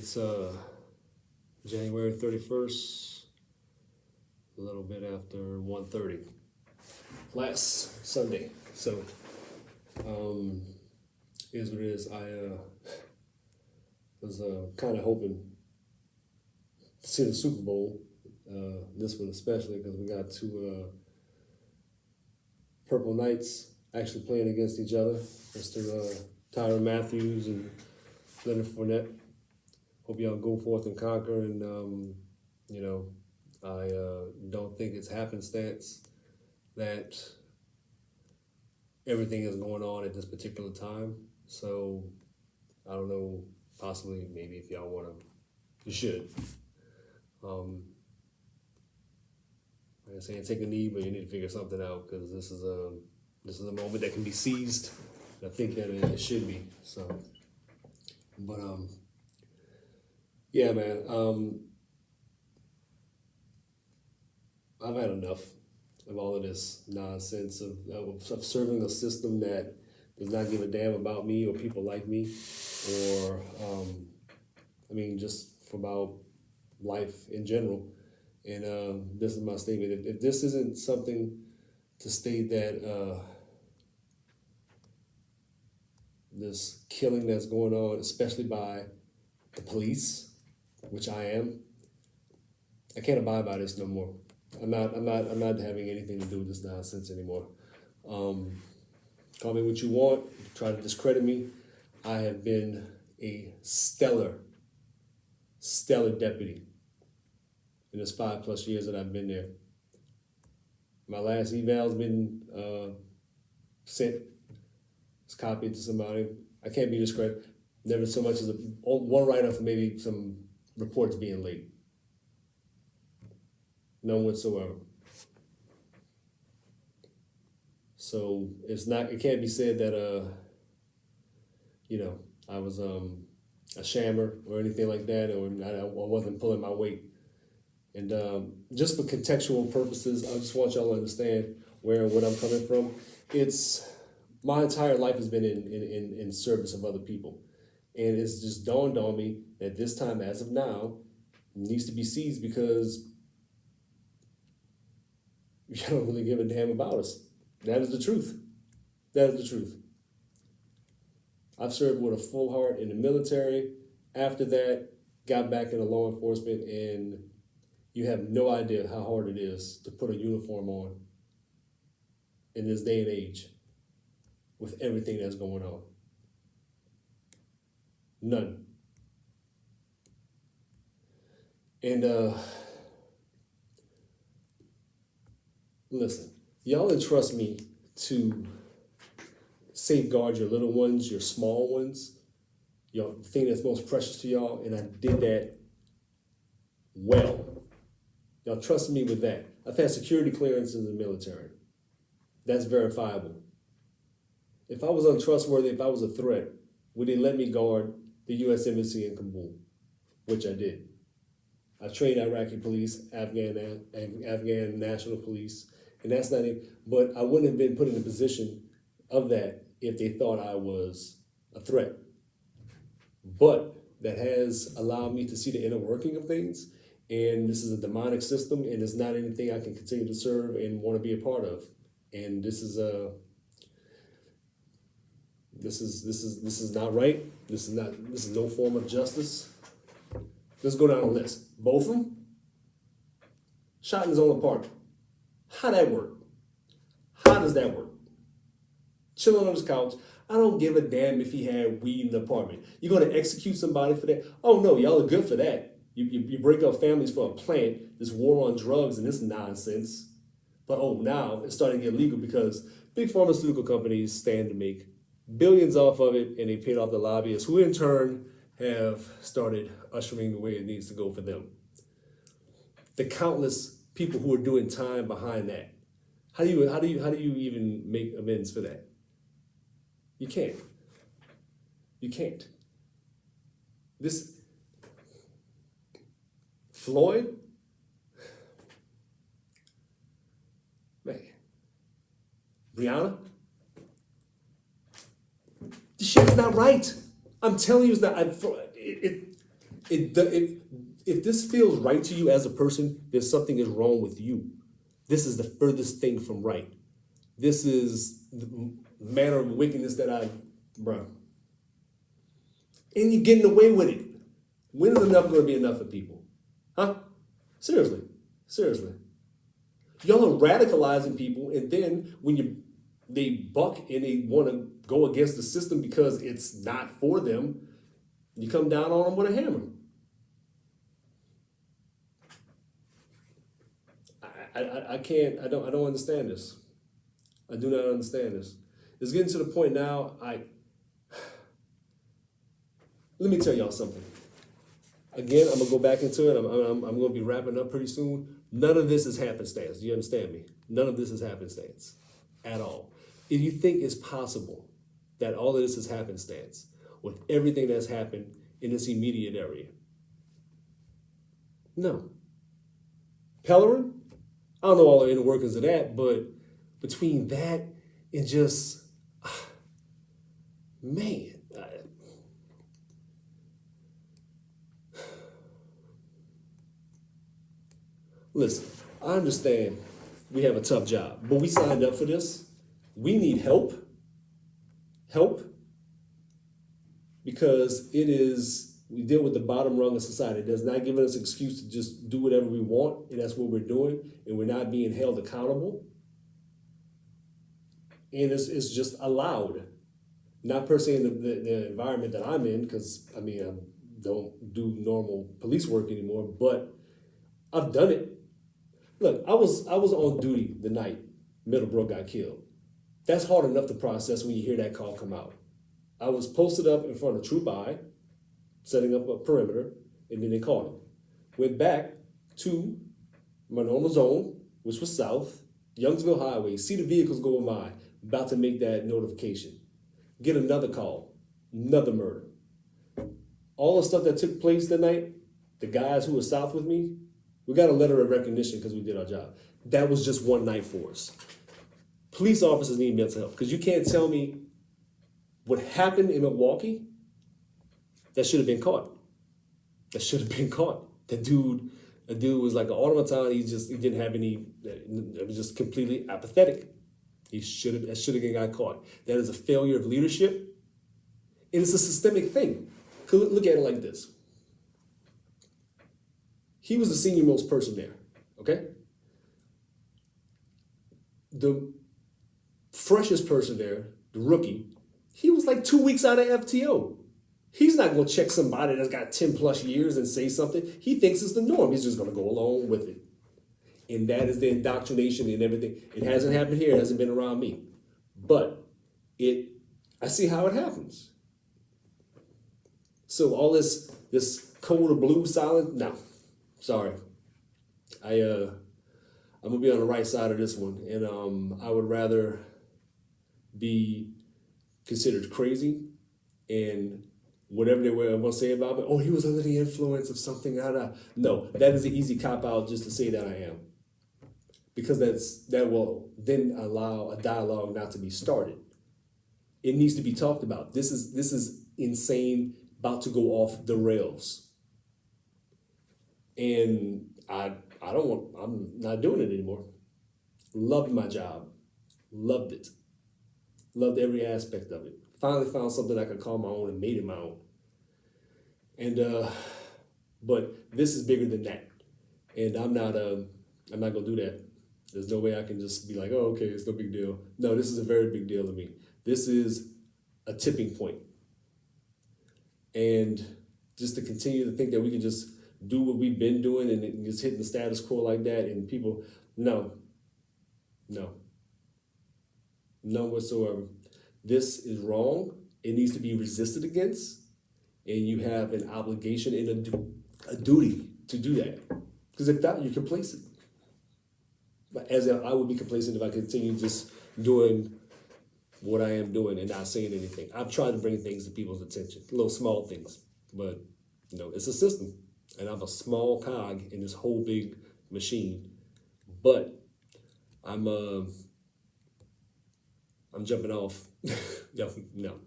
It's January 31st, a little bit after 1:30, last Sunday. So, here's what it is. I was kind of hoping to see the Super Bowl, this one especially, because we got two Purple Knights actually playing against each other. Mr. Tyrann Matthews and Leonard Fournette. Hope y'all go forth and conquer. And, I don't think it's happenstance that everything is going on at this particular time. So, I don't know, possibly, maybe if y'all want to, you should. Like I say, take a knee, but you need to figure something out, because this is a moment that can be seized. I think that it should be. So, but yeah, man. I've had enough of all of this nonsense of serving a system that does not give a damn about me or people like me, or just for about life in general. And this is my statement. If this isn't something to state that this killing that's going on, especially by the police, which I am, I can't abide by this no more. I'm not having anything to do with this nonsense anymore. Call me what you want, try to discredit me. I have been a stellar deputy in this 5+ years that I've been there. My last eval's been sent. It's copied to somebody. I can't be discredited. Never so much as one write-up for maybe some reports being late. None whatsoever. So it can't be said that I was a shammer or anything like that, or I wasn't pulling my weight. And just for contextual purposes, I just want y'all to understand where and what I'm coming from. My entire life has been in service of other people. And it's just dawned on me that this time, as of now, needs to be seized, because you don't really give a damn about us. That is the truth. That is the truth. I've served with a full heart in the military. After that, got back into law enforcement, and you have no idea how hard it is to put a uniform on in this day and age with everything that's going on. None. And listen, y'all entrust me to safeguard your little ones, your small ones, the thing that's most precious to y'all, and I did that well. Y'all trust me with that. I've had security clearance in the military. That's verifiable. If I was untrustworthy, if I was a threat, would they let me guard the U.S. Embassy in Kabul? Which I did. I trained Iraqi police, Afghan national police, and that's not it. But I wouldn't have been put in a position of that if they thought I was a threat. But that has allowed me to see the inner working of things. And this is a demonic system, and it's not anything I can continue to serve and want to be a part of. And this is not right. This is no form of justice. Let's go down the list. Both of them shot in his own apartment. How that work? How does that work? Chilling on his couch. I don't give a damn if he had weed in the apartment. You're going to execute somebody for that? Oh no, y'all are good for that. You break up families for a plant, this war on drugs and this nonsense. But now it's starting to get legal because big pharmaceutical companies stand to make billions off of it, and they paid off the lobbyists, who in turn have started ushering the way it needs to go for them. The countless people who are doing time behind that. How do you even make amends for that? You can't. You can't. This Floyd, man, Brianna, this shit is not right. I'm telling you, it's not. If this feels right to you as a person, then something is wrong with you. This is the furthest thing from right. This is the manner of wickedness that bro. And you're getting away with it. When is enough going to be enough for people? Huh? Seriously. Seriously. Y'all are radicalizing people, and then when they buck and they want to go against the system because it's not for them, you come down on them with a hammer. I don't understand this. I do not understand this. It's getting to the point now, let me tell y'all something. Again, I'm gonna go back into it. I'm gonna be wrapping up pretty soon. None of this is happenstance. Do you understand me? None of this is happenstance at all. If you think it's possible that all of this is happenstance with everything that's happened in this immediate area, no. Pellerin, I don't know all the inner workings of that, but between that and just, man, listen, I understand we have a tough job, but we signed up for this. We need help. Because we deal with the bottom rung of society. It does not give us an excuse to just do whatever we want, and that's what we're doing, and we're not being held accountable. And it's just allowed. Not per se in the environment that I'm in, because I don't do normal police work anymore, but I've done it. Look, I was on duty the night Middlebrook got killed. That's hard enough to process when you hear that call come out. I was posted up in front of Troop I, setting up a perimeter, and then they called him. Went back to my normal zone, which was south, Youngsville Highway, see the vehicles going by, about to make that notification. Get another call, another murder. All the stuff that took place that night, the guys who were south with me, we got a letter of recognition because we did our job. That was just one night for us. Police officers need mental health, because you can't tell me what happened in Milwaukee, that should have been caught. That should have been caught. A dude was like an automaton. He didn't have any. It was just completely apathetic. That should have got caught. That is a failure of leadership, and it's a systemic thing. Look at it like this. He was the senior most person there. Okay. The freshest person there, the rookie, he was like 2 weeks out of FTO. He's not going to check somebody that's got 10 plus years and say something. He thinks it's the norm. He's just going to go along with it. And that is the indoctrination and everything. It hasn't happened here. It hasn't been around me. But I see how it happens. So all this code of blue silence, no, sorry. I'm going to be on the right side of this one. And I would rather be considered crazy and whatever they were going to say about me, oh, he was under the influence of something. No, that is an easy cop-out just to say that I am. Because that will then allow a dialogue not to be started. It needs to be talked about. This is insane, about to go off the rails. And I'm not doing it anymore. Loved my job. Loved it. Loved every aspect of it. Finally found something I could call my own and made it my own. And but this is bigger than that. And I'm not gonna do that. There's no way I can just be like, oh, okay, it's no big deal. No, this is a very big deal to me. This is a tipping point. And just to continue to think that we can just do what we've been doing and just hitting the status quo like that, and people, no, none whatsoever. This is wrong. It needs to be resisted against, and you have an obligation and a duty to do that. Because if not, you're complacent. As I would be complacent if I continue just doing what I am doing and not saying anything. I've tried to bring things to people's attention, little small things, but it's a system, and I'm a small cog in this whole big machine. But I'm jumping off. No.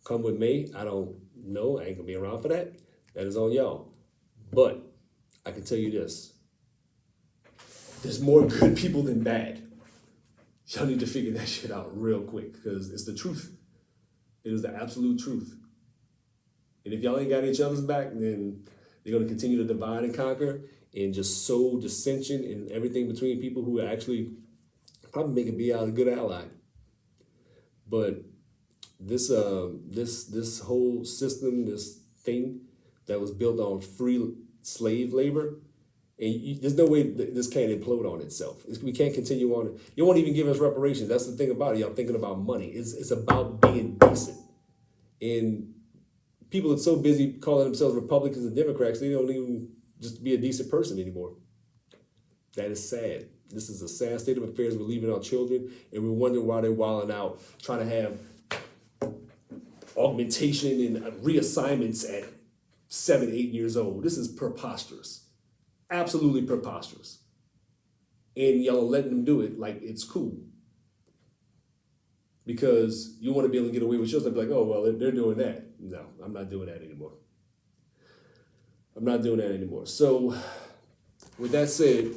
Come with me. I don't know. I ain't gonna be around for that. That is on y'all. But I can tell you this: there's more good people than bad. Y'all need to figure that shit out real quick because it's the truth. It is the absolute truth. And if y'all ain't got each other's back, then they're going to continue to divide and conquer and just sow dissension and everything between people who actually probably make it be out a good ally. But this whole system, this thing that was built on free slave labor, and there's no way this can't implode on itself. We can't continue on. You won't even give us reparations. That's the thing about it. Y'all thinking about money. It's about being decent. And people are so busy calling themselves Republicans and Democrats, they don't even just be a decent person anymore. That is sad. This is a sad state of affairs. We're leaving our children, and we're wondering why they're wilding out, trying to have augmentation and reassignments at 7, 8 years old. This is preposterous. Absolutely preposterous. And y'all are letting them do it like it's cool. Because you want to be able to get away with yours and be like, oh, well, they're doing that. No, I'm not doing that anymore. I'm not doing that anymore. So, with that said,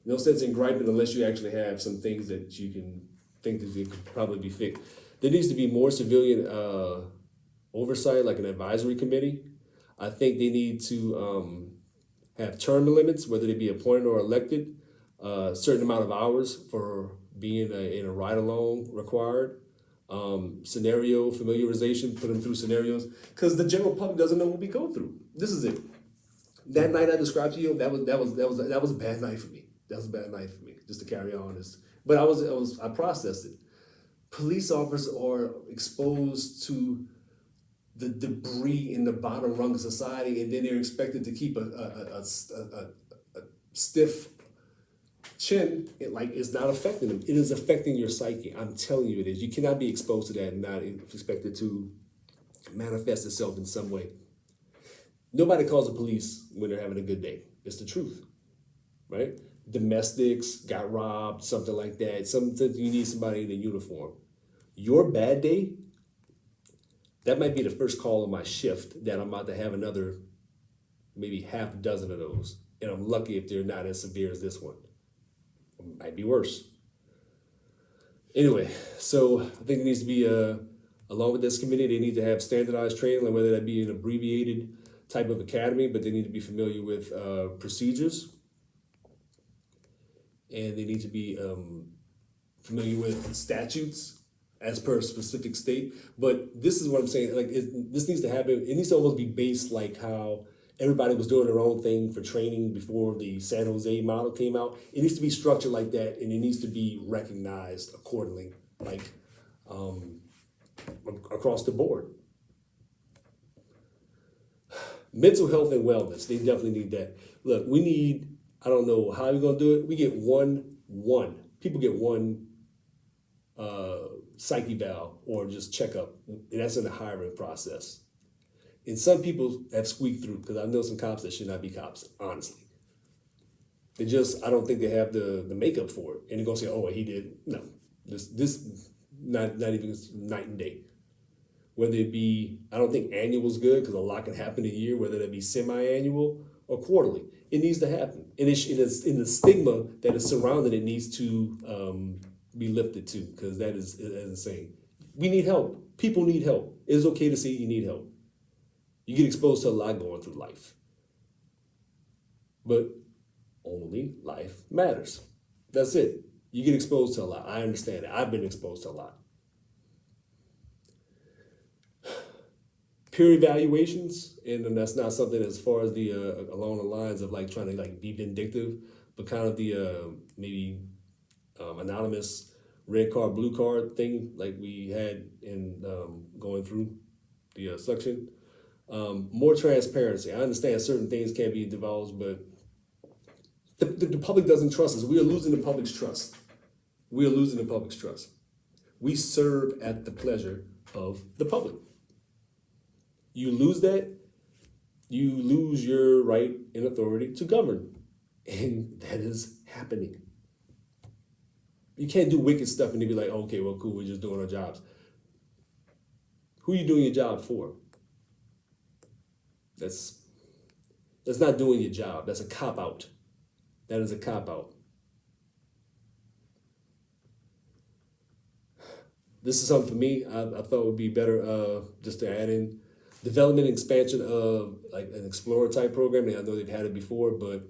no sense in griping unless you actually have some things that you can think that they could probably be fixed. There needs to be more civilian oversight, like an advisory committee. I think they need to have term limits, whether they be appointed or elected, a certain amount of hours for being in a ride-along required. Scenario familiarization, put them through scenarios, because the general public doesn't know what we go through. This is it. That night I described to you, that was a bad night for me. That was a bad night for me, just to carry on this. But I processed it. Police officers are exposed to the debris in the bottom rung of society, and then they're expected to keep a stiff chin. It's not affecting them. It is affecting your psyche. I'm telling you it is. You cannot be exposed to that and not expect it to manifest itself in some way. Nobody calls the police when they're having a good day. It's the truth, right? Domestics got robbed, something like that. Something you need somebody in a uniform. Your bad day, that might be the first call on my shift that I'm about to have another maybe half a dozen of those. And I'm lucky if they're not as severe as this one. It might be worse. Anyway, so I think it needs to be, along with this committee, they need to have standardized training, like whether that be an abbreviated type of academy, but they need to be familiar with procedures. And they need to be familiar with statutes as per a specific state. But this is what I'm saying, this needs to happen. It needs to almost be based like how everybody was doing their own thing for training before the San Jose model came out. It needs to be structured like that, and it needs to be recognized accordingly, across the board. Mental health and wellness, they definitely need that. Look, we need, I don't know how we're gonna do it. We get people get one psyche valve or just checkup, and that's in the hiring process. And some people have squeaked through, because I know some cops that should not be cops, honestly. I don't think they have the makeup for it. And they're gonna say, oh, he did. No, this not even night and day. Whether it be, I don't think annual is good because a lot can happen a year, whether that be semi-annual or quarterly. It needs to happen. And it is in the stigma that is surrounding it needs to be lifted too, because that is insane. We need help. People need help. It's okay to say you need help. You get exposed to a lot going through life. But only life matters. That's it. You get exposed to a lot. I understand it. I've been exposed to a lot. Peer evaluations, and that's not something as far as the along the lines of trying to be vindictive, but kind of the maybe anonymous red card, blue card thing like we had in going through the section. More transparency. I understand certain things can't be divulged, but the public doesn't trust us. We are losing the public's trust. We are losing the public's trust. We serve at the pleasure of the public. You lose that, you lose your right and authority to govern. And that is happening. You can't do wicked stuff and then be like, okay, well, cool, we're just doing our jobs. Who are you doing your job for? That's not doing your job. That's a cop out. That is a cop out. This is something for me. I thought would be better just to add in development and expansion of like an explorer type program. And I know they've had it before, but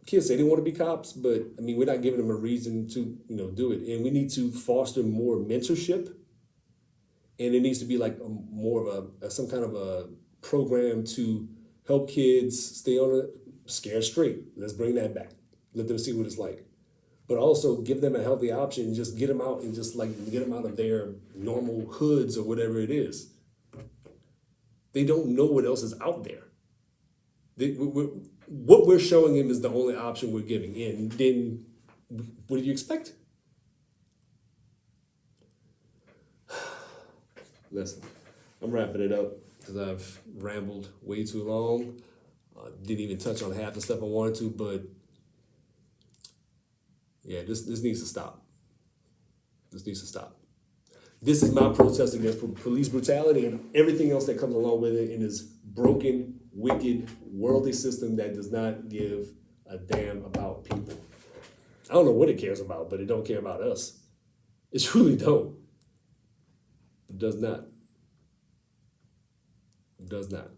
kids say they want to be cops, but I mean we're not giving them a reason to do it. And we need to foster more mentorship, and it needs to be like more of some kind of a program to help kids stay on a scare straight. Let's bring that back. Let them see what it's like. But also give them a healthy option and just get them out and just like get them out of their normal hoods or whatever it is. They don't know what else is out there. What we're showing them is the only option we're giving. And then what do you expect? Listen, I'm wrapping it up because I've rambled way too long. Didn't even touch on half the stuff I wanted to, but yeah, this needs to stop. This needs to stop. This is my protest against police brutality and everything else that comes along with it in this broken, wicked, worldly system that does not give a damn about people. I don't know what it cares about, but it don't care about us. It truly don't. It does not. It does not.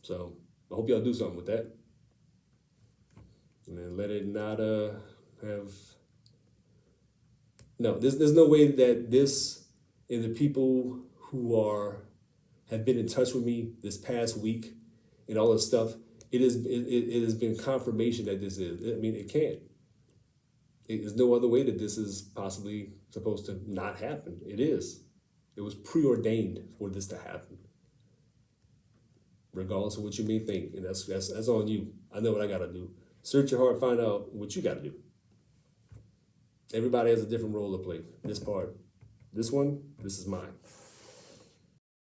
So I hope y'all do something with that. And then let it not have. No, there's no way that this and the people who have been in touch with me this past week and all this stuff. It has been confirmation that this is. I mean, it can't. There's no other way that this is possibly supposed to not happen. It is. It was preordained for this to happen. Regardless of what you may think, and that's on you. I know what I gotta do. Search your heart, find out what you gotta do. Everybody has a different role to play. This part, this one, this is mine.